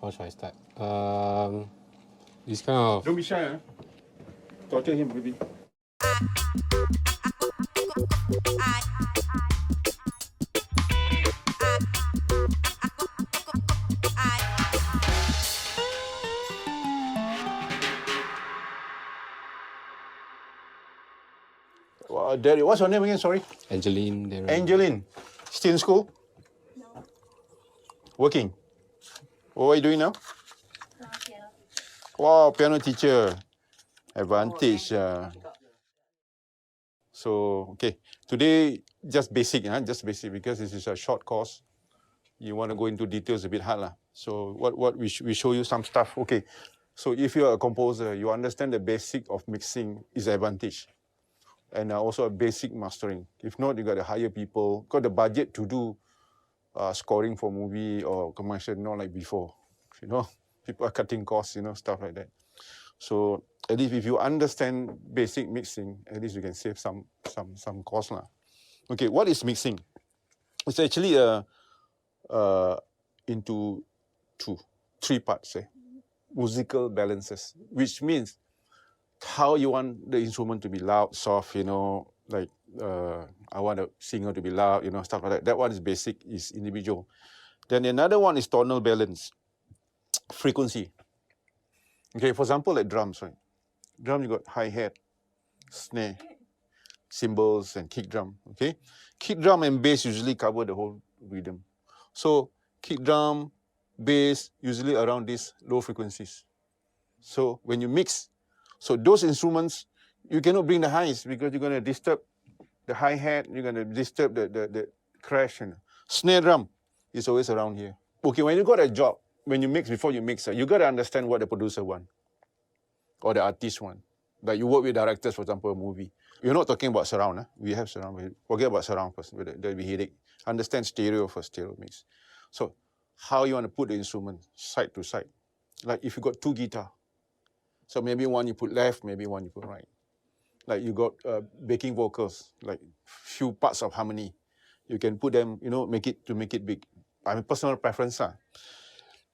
How should I start? This kind of... Don't be shy, huh? Torture him, baby. Daddy, what's your name again? Sorry. Angeline. Angeline. Still in school? No. Working? What are you doing now? Piano. Wow, piano teacher. Advantage. So, okay. Today, just basic, just basic, because this is a short course. You want to go into details a bit hard. So, we show you some stuff. Okay. So, if you're a composer, you understand the basic of mixing is advantage. And also a basic mastering. If not, you got to hire people, got the budget to do scoring for movie or commercial, not like before. People are cutting costs, stuff like that. So at least if you understand basic mixing, at least you can save some cost. Okay, what is mixing? It's actually into three parts. Musical balances, which means how you want the instrument to be loud, soft, like I want a singer to be loud, stuff like that. That one is basic, is individual. Then another one is tonal balance, frequency. Okay, for example, like drums, right? Drum, you got hi-hat, snare, cymbals, and kick drum, okay? Kick drum and bass usually cover the whole rhythm. So kick drum, bass, usually around these low frequencies. So when you mix, so those instruments, you cannot bring the highs because you're going to disturb the hi-hat, you're going to disturb the crash. Snare drum is always around here. Okay, when you got a job, when you mix, before you mix, you got to understand what the producer wants or the artist wants. Like you work with directors, for example, a movie. We're not talking about surround. We have surround. Forget about surround first. There'll be headache. Understand stereo first, stereo mix. So how you want to put the instrument side to side. Like if you got two guitars, so maybe one you put left, maybe one you put right. Like you got backing vocals, like few parts of harmony. You can put them, make it big. I mean, personal preference.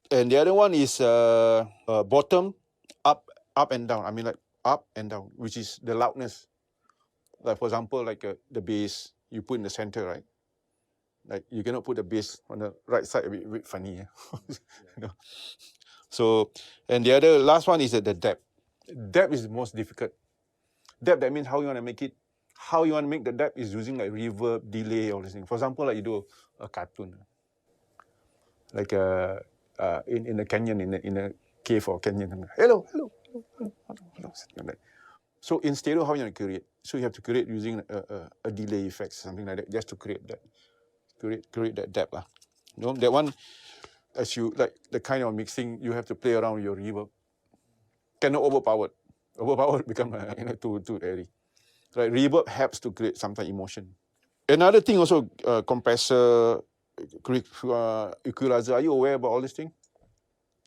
And the other one is bottom, up and down. I mean, like up and down, which is the loudness. Like for example, like the bass, you put in the center, right? Like you cannot put the bass on the right side, a bit funny. So, and the last one is the depth. Depth is the most difficult. Depth, that means how you want to make it. How you want to make the depth is using like reverb, delay, all these things. For example, like you do a cartoon, like in a canyon, in a cave or canyon. Hello. So in stereo, how you want to create? So you have to create using a delay effect, something like that, just to create that, create that depth. That one, as you like the kind of mixing, you have to play around with your reverb. Cannot overpowered. Overpowered become too airy. Right, reverb helps to create some type of emotion. Another thing also, compressor, equalizer. Are you aware about all these things?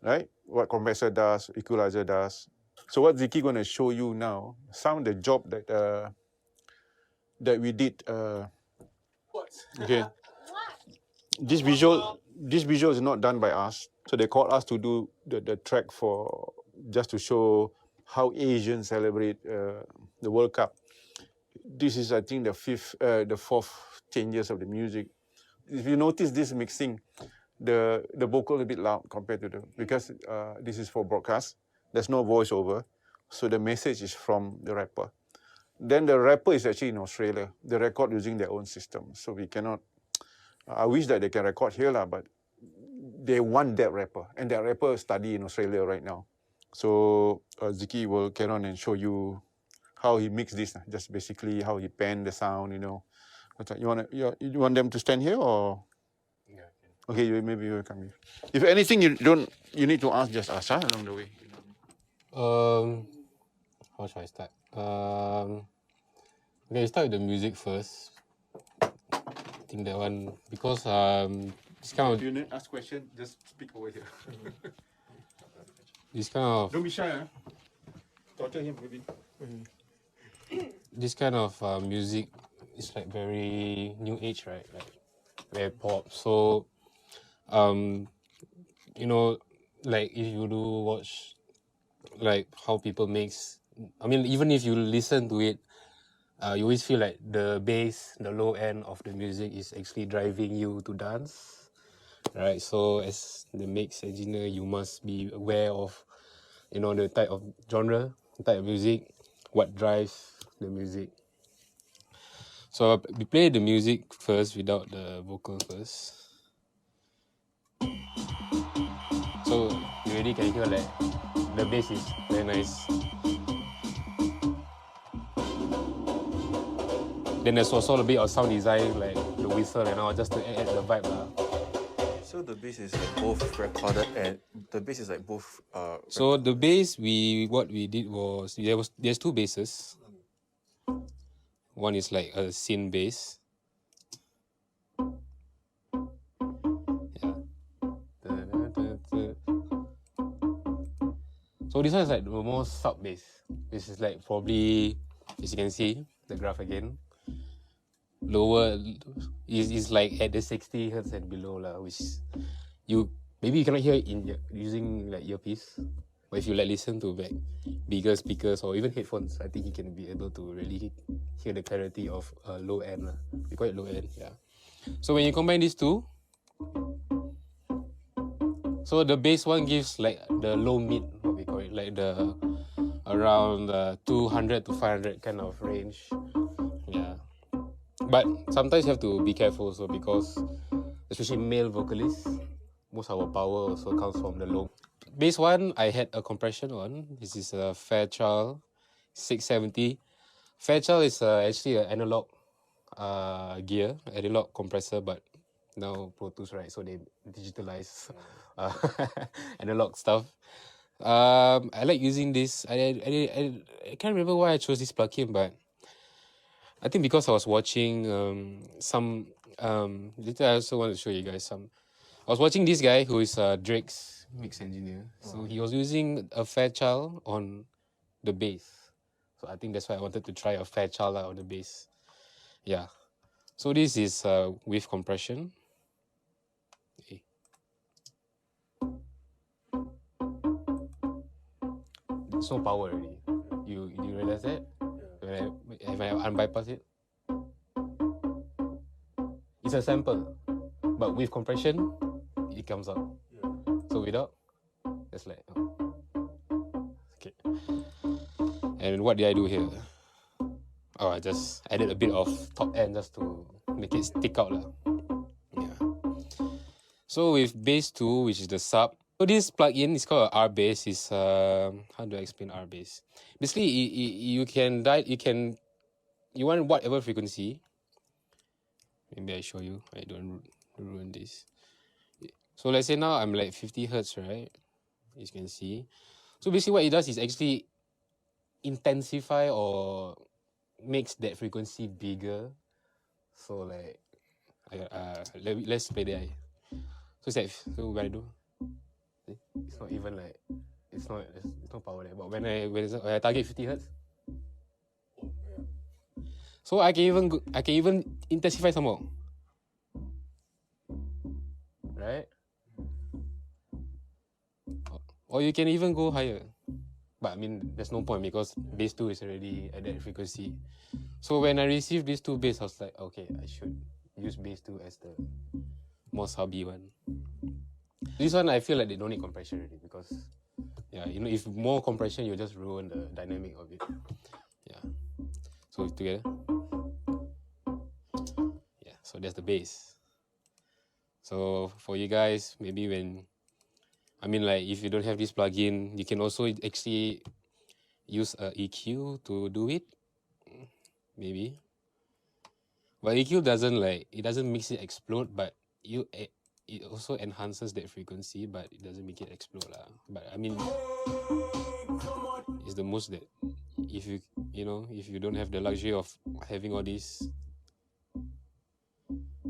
Right? What compressor does, equalizer does. So what Ziki going to show you now, some of the job that we did. What? Okay. This visual is not done by us. So they called us to do the track just to show how Asians celebrate the World Cup. This is, I think, the fourth 10 years of the music. If you notice this mixing, the vocal a bit loud compared to because this is for broadcast. There's no voiceover, so the message is from the rapper. Then the rapper is actually in Australia. They record using their own system, so we cannot. I wish that they can record here, but they want that rapper, and that rapper study in Australia right now. So Ziki will carry on and show you how he mixed this. Just basically how he panned the sound. You want them to stand here or? Yeah. Okay, maybe you will come here. If anything you need to ask, just ask along the way. How should I start? Okay, start with the music first. I think that one, because this kind of... If you need to ask question, just speak over here. This kind of... Don't be shy, Torture him, baby. This kind of music is like very new age, right? Like very pop. So, like if you do watch like how people makes, I mean, even if you listen to it, you always feel like the bass, the low end of the music is actually driving you to dance, right? So as the mix engineer, you must be aware of, you know, the type of genre, the type of music, what drives the music. So we play the music first without the vocal first. So you already can hear like the bass is very nice. Then there's also a bit of sound design like the whistle and all, just to add the vibe lah. So the bass is like both recorded and the bass is like both. So the bass, what we did was there's two basses. One is like a synth bass. Yeah. So this one is like the most sub bass. This is like probably, as you can see, the graph again. Lower is like at the 60 hertz and below lah, which maybe you cannot hear it using like earpiece, but if you like listen to like bigger speakers or even headphones, I think you can be able to really hear the clarity of low end lah. We call it low end, yeah. So when you combine these two, so the bass one gives like the low mid, what we call it, like the around 200 to 500 kind of range. Yeah. But sometimes you have to be careful also, because especially male vocalists, most of our power also comes from the low. Bass one, I had a compression on. This is a Fairchild 670. Fairchild is actually an analog gear, analog compressor, but now Pro Tools, right? So they digitalize analog stuff. I like using this. I can't remember why I chose this plugin, but I think because I was watching some. Later I also want to show you guys some. I was watching this guy who is Drake's mix engineer. So he was using a Fairchild on the bass. So I think that's why I wanted to try a Fairchild on the bass. Yeah. So this is with compression. Okay. There's no power already. You realize that? If I unbypass it, it's a sample, but with compression, it comes out. So without, it's like okay. And what did I do here? Oh, I just added a bit of top end just to make it stick out lah. Yeah. So with bass 2, which is the sub. So this plugin is called R bass. Is how do I explain R bass? Basically, you want whatever frequency. Maybe I show you. I don't ruin this. So let's say now I'm like 50 hertz, right? As you can see. So basically what it does is actually intensify or makes that frequency bigger. So like, let's play that. So it's like, so what I do, it's not even like, it's no power there. But when I target 50 hertz, so I can even intensify some more, right? Or you can even go higher. But I mean, there's no point because bass 2 is already at that frequency. So when I received these two bass, I was like, okay, I should use bass 2 as the more subby one. This one, I feel like they don't need compression already because, yeah, you know, if more compression, you just ruin the dynamic of it. Yeah. So together. Yeah, so that's the bass. So for you guys, maybe if you don't have this plugin, you can also actually use a EQ to do it, maybe. But EQ doesn't mix it explode, but it also enhances that frequency, but it doesn't make it explode lah. But I mean, it's the most that if you don't have the luxury of having all these.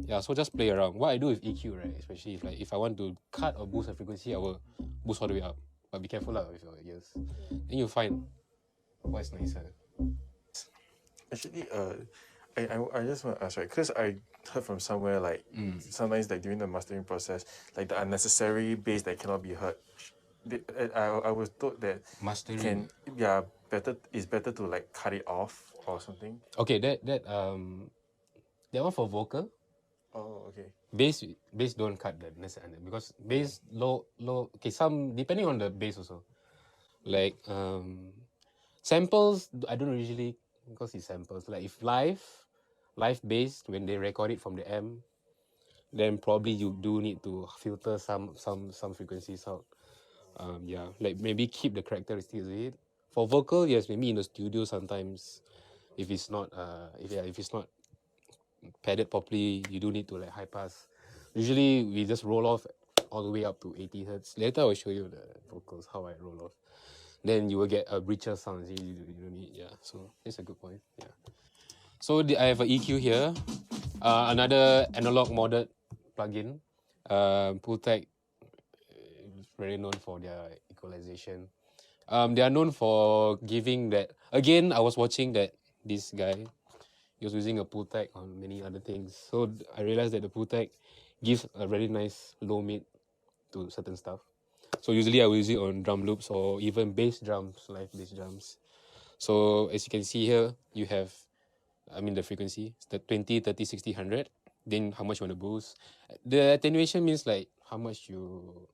Yeah, so just play around. What I do with EQ, right? Especially if I want to cut or boost a frequency, I will boost all the way up. But be careful with your ears. Then you'll find what's nicer. Actually, I just want to ask, right? Because I heard from somewhere like sometimes like during the mastering process, like the unnecessary bass that cannot be heard I was told that Mastering. it's better to like cut it off or something. Okay, that one for vocal. Oh, okay. Bass don't cut the necessary because bass low. Okay, some depending on the bass also. Like samples, I don't usually because it's samples. Like if live bass when they record it from the amp, then probably you do need to filter some frequencies out. Yeah, like maybe keep the characteristics of it. For vocal, yes, maybe in the studio sometimes, if it's not padded properly, you do need to like high pass. Usually we just roll off all the way up to 80 hertz. Later I will show you the vocals how I roll off. Then you will get a richer sound. You don't need, yeah. So it's a good point. Yeah. So I have an EQ here, another analog modded plugin. Pultec is very known for their equalization. They are known for giving that. Again, I was watching that this guy, he was using a Pultec on many other things. So I realized that the Pultec gives a very nice low mid to certain stuff. So usually I will use it on drum loops or even bass drums, live bass drums. So as you can see here, you have, the frequency, it's the 20, 30, 60, 100. Then how much you want to boost. The attenuation means like how much you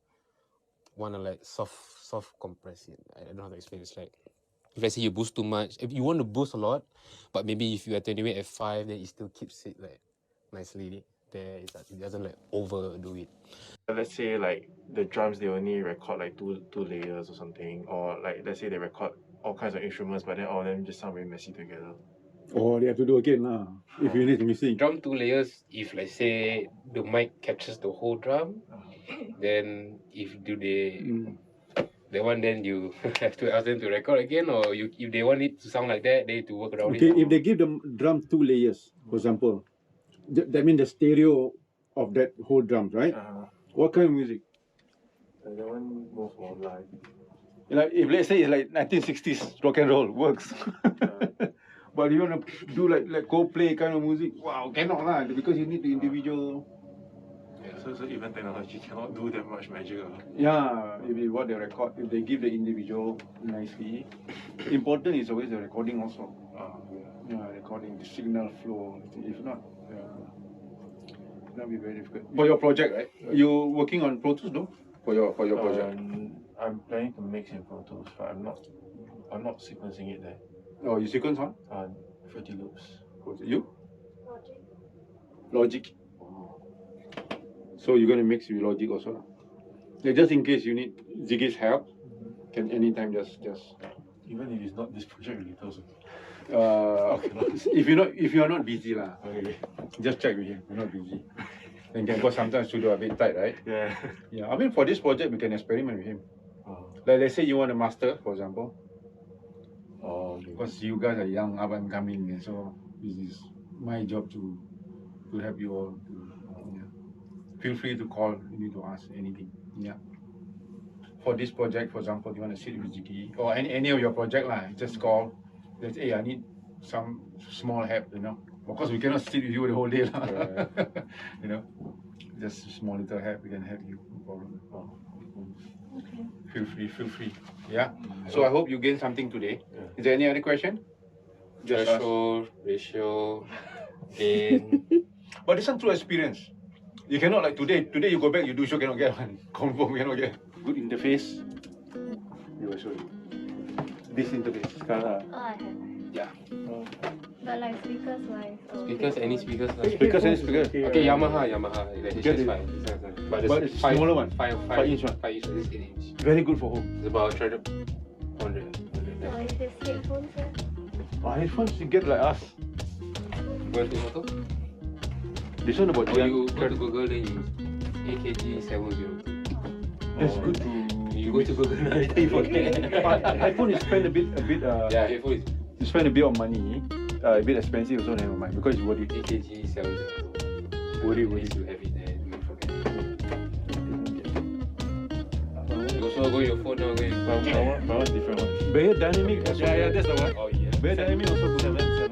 want to like soft compress it. I don't know how to explain. It's like, if let's say you boost too much, if you want to boost a lot, but maybe if you attenuate at 5, then it still keeps it like nicely there. It doesn't like overdo it. Let's say like the drums, they only record like two layers or something, or like let's say they record all kinds of instruments, but then all of them just sound very messy together. Oh, they have to do again lah. If you need to missing. Drum 2 layers, if let's say the mic captures the whole drum, then if they want, then you have to ask them to record again, or if they want it to sound like that, they need to work around it. Okay, if they give the drum 2 layers, for example, that means the stereo of that whole drum, right? What kind of music? That one more for live. Like if let's say it's like 1960s rock and roll works. But you want to do like Coldplay kind of music, wow, cannot lah, because you need the individual. Yeah, so even technology cannot do that much magic. Yeah, if what they record, if they give the individual nicely, important is always the recording also. Yeah, recording the signal flow. If not, that'll be very difficult. For your project, right? You working on Pro Tools, no? For your project. I'm planning to mix in Pro Tools, but I'm not sequencing it there. Oh, you sequence one? Fruity Loops. You? Logic. So you're gonna mix with Logic also? Yeah, just in case you need Ziggy's help, can anytime just. Even if it's not this project related also. If you're not busy lah, okay. Just check with him. You're not busy. Then can go sometimes studio a bit tight, right? Yeah. Yeah. I mean, for this project we can experiment with him. Like let's say you want a master, for example. Because you guys are young, up and coming, and so this is my job to help you all. Feel free to call. You need to ask anything. Yeah. For this project, for example, you want to sit with Ziggy or any of your project lah, just call. Just hey, I need some small help, Of course, we cannot sit with you the whole day lah. Right. Just small little help, we can help you. No problem. Okay. Feel free. Yeah. So I hope you gain something today. Yeah. Is there any other question? Just ratio, gain. But this one through experience. You cannot like today you go back, you do show, cannot get one. Confirm cannot get. Good interface. You will show you. This interface. Oh, I have. Yeah. But like speakers wise. Speakers, any speakers? Any speakers. Okay, Yamaha. Like HS5. But it's smaller one. 5 inch one. 5 inch, this 8 inch. Very good for home. It's about 100. So is this headphones here? Headphones you get like us. Bluetooth photo? This one about you try to Google, then you AKG 702. That's good to. You go to Google now, later you forget. iPhone is spend a bit. Yeah, headphone is. You spend a bit of money. A bit expensive also, never mind, because it's worth it. AKG 702. Worth it. You have it there, you will forget. You also go your phone now, my one's different one. Very dynamic. Yeah, that's the one. Oh yeah. Very dynamic also good.